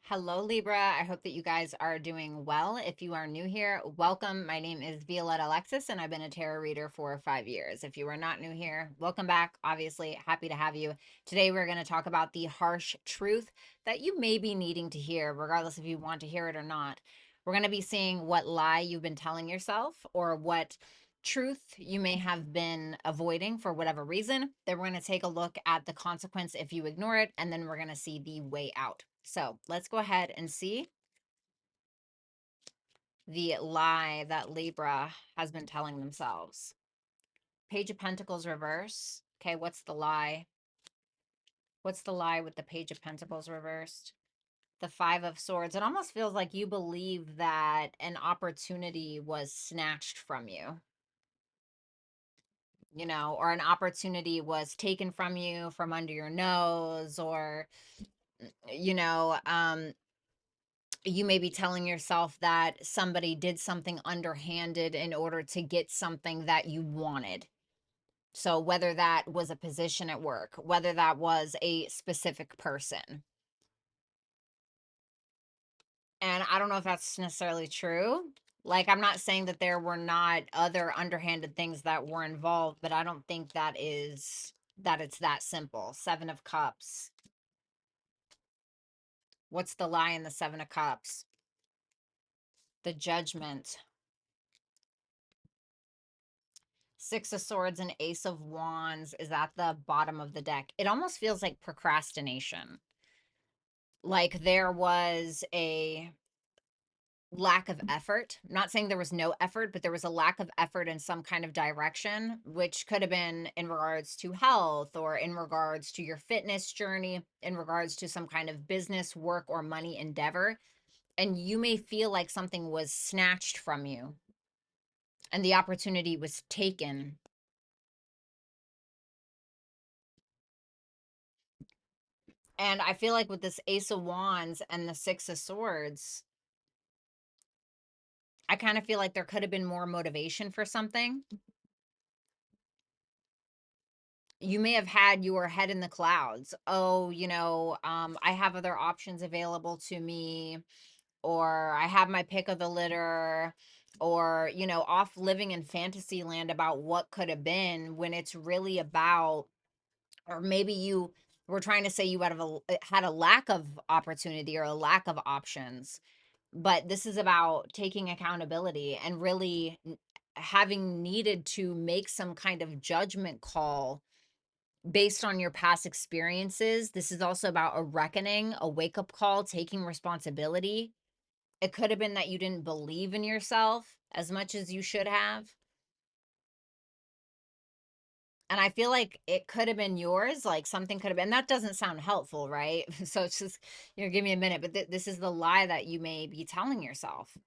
Hello, Libra. I hope that you guys are doing well. If you are new here, welcome. My name is Violetta Alexis, and I've been a tarot reader for 5 years. If you are not new here, welcome back. Obviously, happy to have you. Today, we're going to talk about the harsh truth that you may be needing to hear, regardless if you want to hear it or not. We're going to be seeing what lie you've been telling yourself or what truth you may have been avoiding for whatever reason. Then we're going to take a look at the consequence if you ignore it, and then we're going to see the way out. So let's go ahead and see the lie that Libra has been telling themselves. Page of Pentacles reverse. Okay, what's the lie? What's the lie with the Page of Pentacles reversed? The Five of Swords. It almost feels like you believe that an opportunity was snatched from you, or an opportunity was taken from you from under your nose, or, you know, um, you may be telling yourself that somebody did something underhanded in order to get something that you wanted. So whether that was a position at work, whether that was a specific person. And I don't know if that's necessarily true. Like, I'm not saying that there were not other underhanded things that were involved, but I don't think that it's that simple. Seven of Cups. What's the lie in the Seven of Cups? The Judgment. Six of Swords and Ace of Wands is at the bottom of the deck. It almost feels like procrastination. Like there was a lack of effort. I'm not saying there was no effort, but there was a lack of effort in some kind of direction, which could have been in regards to health or in regards to your fitness journey, in regards to some kind of business, work, or money endeavor. And you may feel like something was snatched from you and the opportunity was taken. And I feel like with this Ace of Wands and the Six of Swords, I kind of feel like there could have been more motivation for something. You may have had your head in the clouds. Oh, I have other options available to me, or I have my pick of the litter, or, off living in fantasy land about what could have been when it's really about, or maybe you were trying to say you had a lack of opportunity or a lack of options. But this is about taking accountability and really having needed to make some kind of judgment call based on your past experiences. This is also about a reckoning, a wake-up call, taking responsibility. It could have been that you didn't believe in yourself as much as you should have. And I feel like it could have been yours, like something could have been. That doesn't sound helpful, right? So it's just, give me a minute, but this is the lie that you may be telling yourself.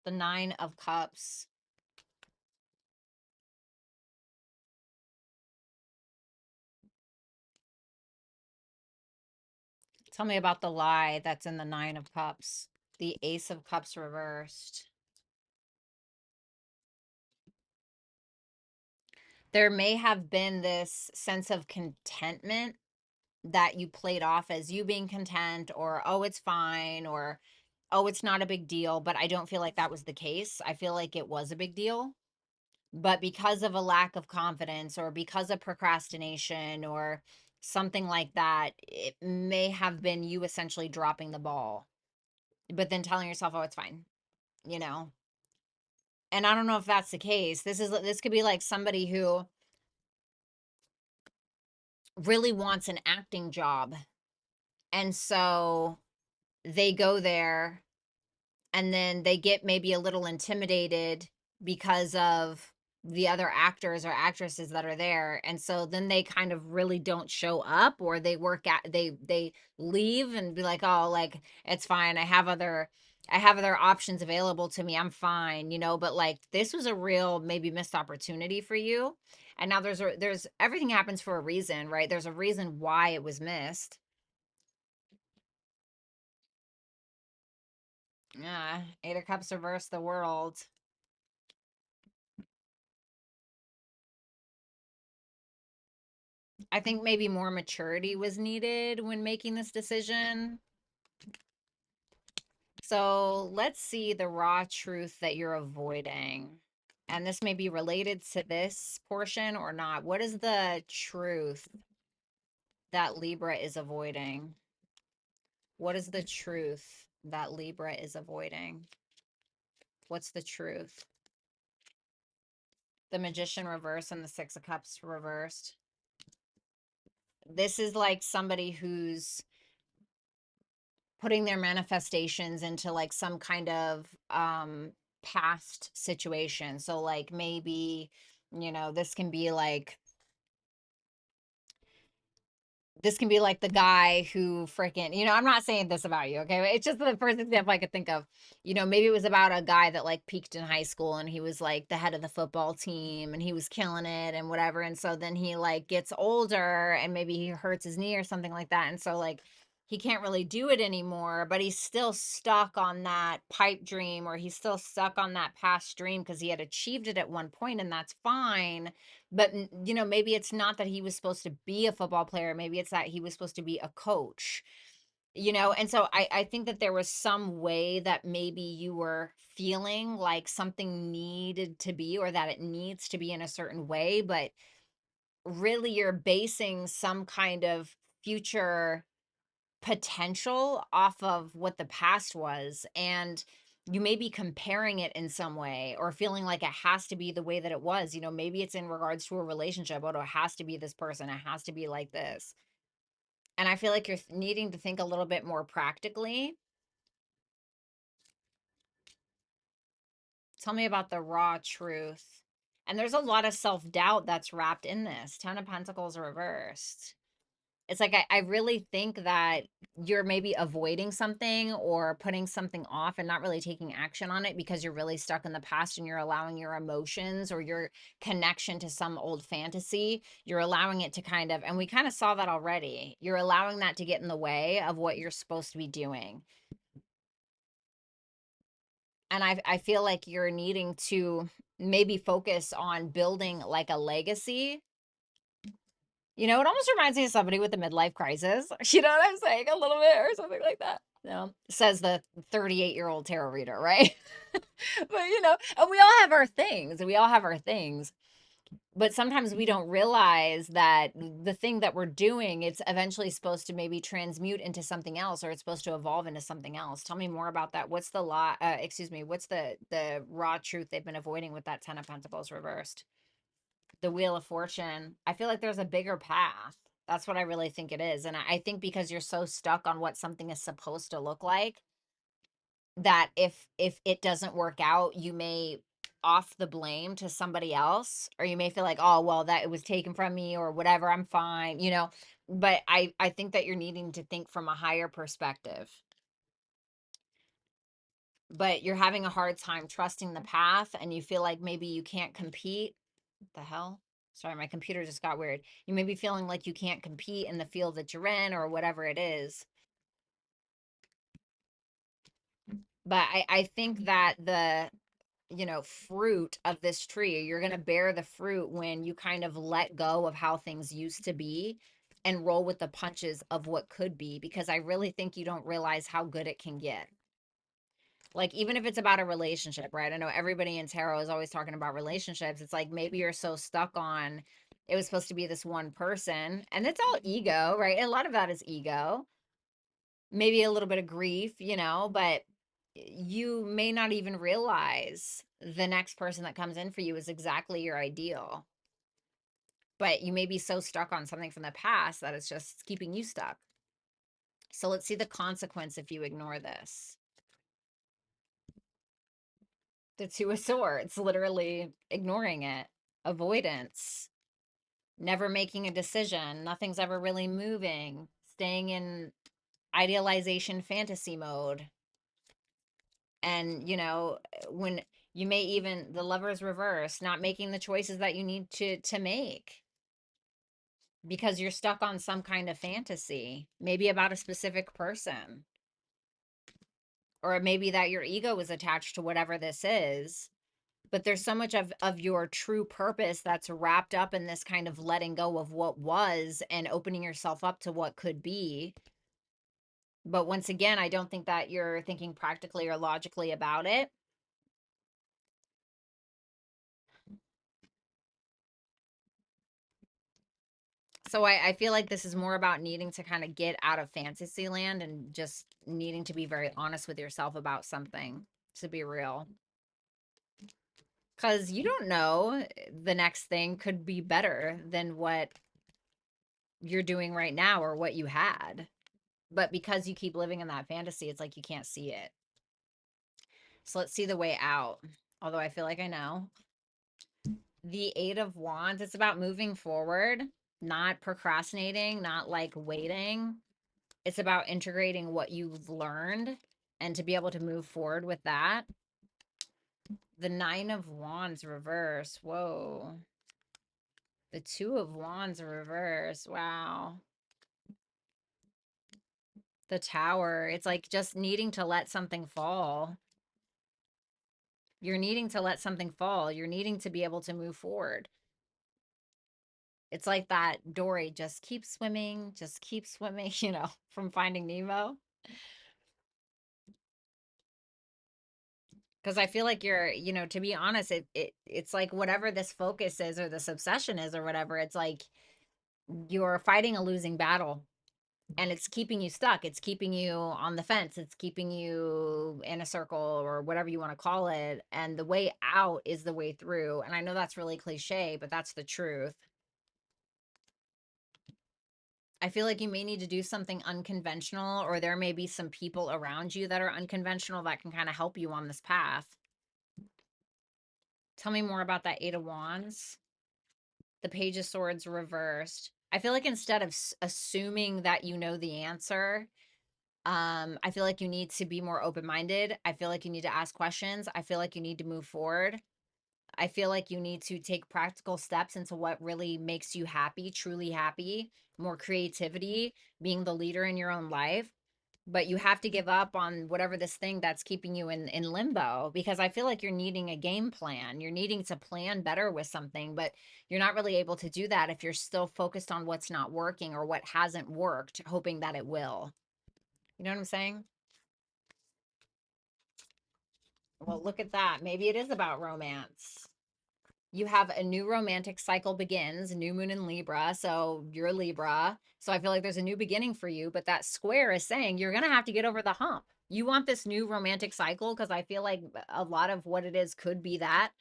The Nine of Cups. Tell me about the lie that's in the Nine of Cups. The Ace of Cups reversed. There may have been this sense of contentment that you played off as you being content, or, oh, it's fine, or, oh, it's not a big deal. But I don't feel like that was the case. I feel like it was a big deal. But because of a lack of confidence or because of procrastination or something like that, it may have been you essentially dropping the ball, but then telling yourself, oh, it's fine, you know? And I don't know if that's the case. This could be like somebody who really wants an acting job. And so they go there and then they get maybe a little intimidated because of the other actors or actresses that are there, and so then they kind of really don't show up, or they leave and be like, oh, like, it's fine, I have other options available to me, I'm fine, but like this was a real maybe missed opportunity for you. And now there's everything happens for a reason, right? There's a reason why it was missed. Yeah, Eight of Cups reverse the World. I think maybe more maturity was needed when making this decision. So let's see the raw truth that you're avoiding. And this may be related to this portion or not. What is the truth that Libra is avoiding? What is the truth that Libra is avoiding? What's the truth? The Magician reversed and the Six of Cups reversed. This is like somebody who's putting their manifestations into like some kind of past situation. So like maybe, this can be like the guy who freaking, I'm not saying this about you, okay? It's just the first example I could think of. Maybe it was about a guy that like peaked in high school and he was like the head of the football team and he was killing it and whatever. And so then he like gets older and maybe he hurts his knee or something like that. And so like he can't really do it anymore, but he's still stuck on that pipe dream, or he's still stuck on that past dream because he had achieved it at one point, and that's fine. But maybe it's not that he was supposed to be a football player, maybe it's that he was supposed to be a coach. And so I think that there was some way that maybe you were feeling like something needed to be, or that it needs to be in a certain way, but really you're basing some kind of future potential off of what the past was, and you may be comparing it in some way or feeling like it has to be the way that it was. Maybe it's in regards to a relationship. Oh, it has to be this person, it has to be like this. And I feel like you're needing to think a little bit more practically. Tell me about the raw truth. And there's a lot of self-doubt that's wrapped in this. Ten of Pentacles reversed. It's like I really think that you're maybe avoiding something or putting something off and not really taking action on it because you're really stuck in the past, and you're allowing your emotions or your connection to some old fantasy. You're allowing it to kind of, and we kind of saw that already. You're allowing that to get in the way of what you're supposed to be doing. And I feel like you're needing to maybe focus on building like a legacy. It almost reminds me of somebody with a midlife crisis. You know what I'm saying? A little bit or something like that. Says the 38-year-old tarot reader, right? But, and we all have our things. We all have our things. But sometimes we don't realize that the thing that we're doing, it's eventually supposed to maybe transmute into something else, or it's supposed to evolve into something else. Tell me more about that. What's the what's the raw truth they've been avoiding with that Ten of Pentacles reversed? The Wheel of Fortune. I feel like there's a bigger path. That's what I really think it is. And I think because you're so stuck on what something is supposed to look like, that if it doesn't work out, you may off the blame to somebody else, or you may feel like, oh well, that it was taken from me or whatever, I'm fine. But I think that you're needing to think from a higher perspective. But you're having a hard time trusting the path, and you feel like maybe you can't compete. The hell? Sorry, my computer just got weird. You may be feeling like you can't compete in the field that you're in, or whatever it is. But I think that the fruit of this tree, you're going to bear the fruit when you kind of let go of how things used to be and roll with the punches of what could be, because I really think you don't realize how good it can get. Like, even if it's about a relationship, right? I know everybody in tarot is always talking about relationships. It's like maybe you're so stuck on it was supposed to be this one person, and it's all ego, right? A lot of that is ego, maybe a little bit of grief, but you may not even realize the next person that comes in for you is exactly your ideal. But you may be so stuck on something from the past that it's just keeping you stuck. So let's see the consequence if you ignore this. The Two of Swords, literally ignoring it, avoidance, never making a decision, nothing's ever really moving, staying in idealization fantasy mode. And when you may even, the Lover's reverse, not making the choices that you need to make because you're stuck on some kind of fantasy, maybe about a specific person, or maybe that your ego is attached to whatever this is. But there's so much of your true purpose that's wrapped up in this kind of letting go of what was and opening yourself up to what could be. But once again, I don't think that you're thinking practically or logically about it. So I feel like this is more about needing to kind of get out of fantasy land and just needing to be very honest with yourself about something, to be real. Because you don't know, the next thing could be better than what you're doing right now or what you had. But because you keep living in that fantasy, it's like you can't see it. So let's see the way out. Although I feel like I know. The Eight of Wands, it's about moving forward, not procrastinating, not like waiting. It's about integrating what you've learned and to be able to move forward with that. The Nine of Wands reverse. Whoa. The Two of Wands reverse. Wow. The Tower. It's like just needing to let something fall. You're needing to let something fall. You're needing to be able to move forward. It's like that Dory, just keep swimming, you know, from Finding Nemo. Because I feel like you're, you know, to be honest, it's like whatever this focus is or this obsession is or whatever, it's like you're fighting a losing battle and it's keeping you stuck. It's keeping you on the fence. It's keeping you in a circle or whatever you want to call it. And the way out is the way through. And I know that's really cliche, but that's the truth. I feel like you may need to do something unconventional, or there may be some people around you that are unconventional that can kind of help you on this path. Tell me more about that Eight of Wands. The Page of Swords reversed. I feel like instead of assuming that you know the answer, I feel like you need to be more open-minded. I feel like you need to ask questions. I feel like you need to move forward. I feel like you need to take practical steps into what really makes you happy, truly happy, more creativity, being the leader in your own life. But you have to give up on whatever this thing that's keeping you in limbo, because I feel like you're needing a game plan. You're needing to plan better with something, but you're not really able to do that if you're still focused on what's not working or what hasn't worked, hoping that it will. You know what I'm saying? Well, look at that. Maybe it is about romance. You have a new romantic cycle begins, new moon in Libra. So you're Libra. So I feel like there's a new beginning for you, but that square is saying you're going to have to get over the hump. You want this new romantic cycle because I feel like a lot of what it is could be that.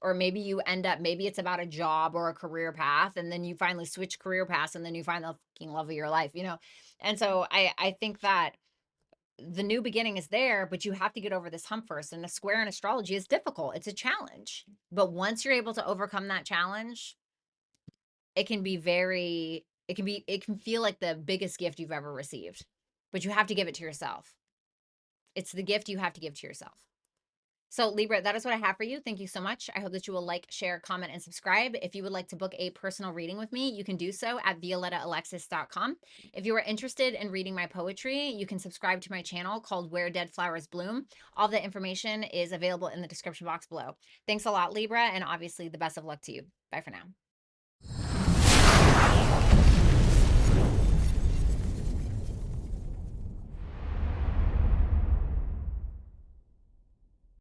Or maybe you end up, maybe it's about a job or a career path, and then you finally switch career paths, and then you find the fucking love of your life, you know? And so I think that the new beginning is there, but you have to get over this hump first. And a square in astrology is difficult. It's a challenge. But once you're able to overcome that challenge, it can be it can feel like the biggest gift you've ever received. But you have to give it to yourself. It's the gift you have to give to yourself. So Libra, that is what I have for you. Thank you so much. I hope that you will like, share, comment, and subscribe. If you would like to book a personal reading with me, you can do so at violettaalexis.com. If you are interested in reading my poetry, you can subscribe to my channel called Where Dead Flowers Bloom. All the information is available in the description box below. Thanks a lot, Libra, and obviously the best of luck to you. Bye for now.